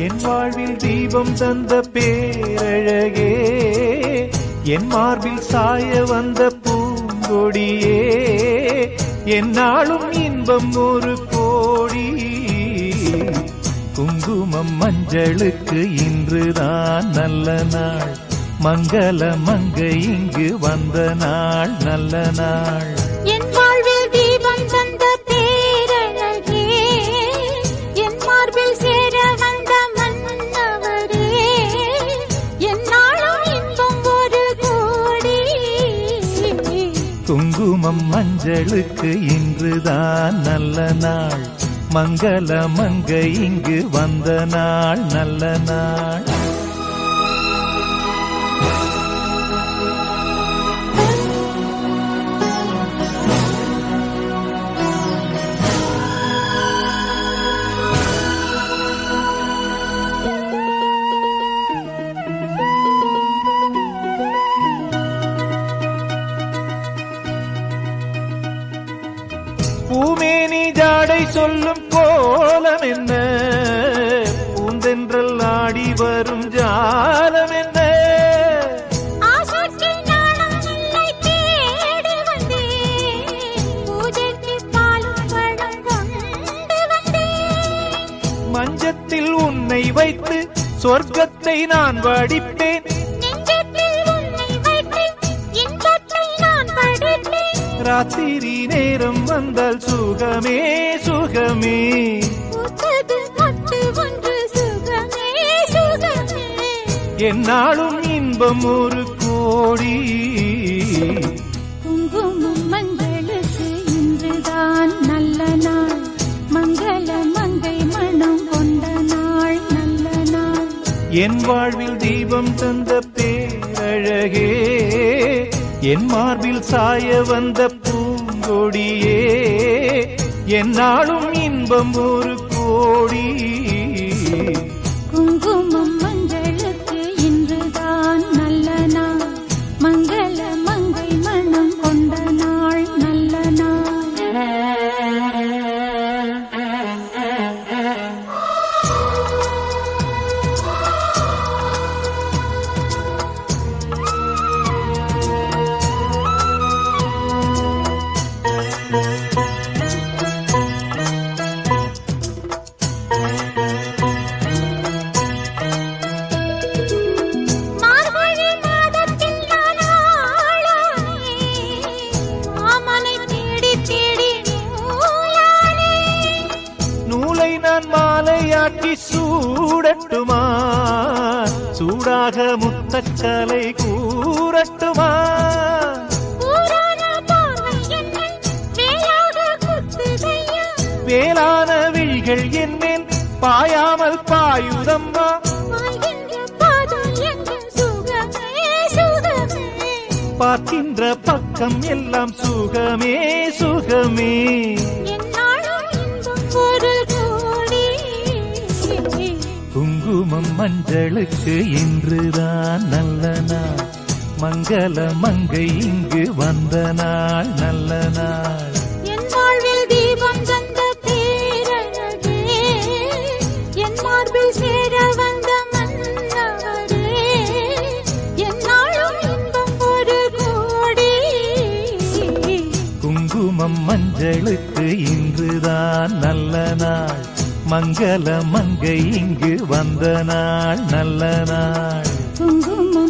என் வாழ்வில் தீபம் தந்த பேரழகே, என் மார்பில் சாய வந்த பூங்கொடியே, என்னாலும் இன்பம் ஒரு கோடி. குங்குமம் மஞ்சளுக்கு இன்றுதான் நல்ல நாள், மங்கள மங்கை இங்கு வந்த நாள் நல்ல நாள். என் வாழ்வில் தீபம் தந்த பேரழகே, என் மார்பில் சேர வந்த மன்னவரே, என்னாலும் இன்பம் ஒரு கோடி. குங்குமம் மஞ்சளுக்கு இன்றுதான் நல்ல நாள், மங்கள மங்கை இங்கு வந்த நாள் நல்ல நாள். பூமேனி ஜாடை சொல்லும் கோலம் என்ன, பூந்தென்றல் ஆடி வரும் ஜாலம் என்ன. மஞ்சத்தில் உன்னை வைத்து சொர்க்கத்தை நான் வடிப்பேன், ராத்திரி நேரம் வந்தால் சுகமே சுகமே. என்னாலும் இன்பம் ஒரு கோடி. குங்குமம் மஞ்சளுக்கு இன்றுதான் நல்ல நாள், மங்கள மங்கை மனம் கொண்ட நாள் நல்ல நாள். என் வாழ்வில் தீபம் தந்த பேரழகே, என் மார்பில் சாய வந்த பூங்கொடியே, என்னாலும் இன்பம் ஒரு கோடி. குங்குமம் மஞ்சளுக்கு இன்றுதான் நல்ல நாள், மங்கள மங்கை மனம் கொண்ட நாள் நல்ல நாள். நான் மாலையாட்டி சூடட்டுமா, சூடாக முத்தக்கலை கூறட்டுமா. வேளான விழிகள் என்னேன் பாயாமல் பாயுதம்மா. பார்க்கின்ற பக்கம் எல்லாம் சுகமே சுகமே. குங்குமம் மஞ்சளுக்கு இன்றுதான் நல்ல நாள், மங்கள மங்கை இங்கு வந்த நாள் நல்ல நாள். என் வாழ்வில் தீபம் தந்த பேரழகே, என் மார்பில் சேர வந்த மன்னவரே, என்னாலும் இன்பம் ஒரு கோடி. குங்குமம் மஞ்சளுக்கு இன்றுதான் நல்ல நாள், மங்கள மங்கை இங்கு வந்த நாள் நல்ல நாள். குங்குமம்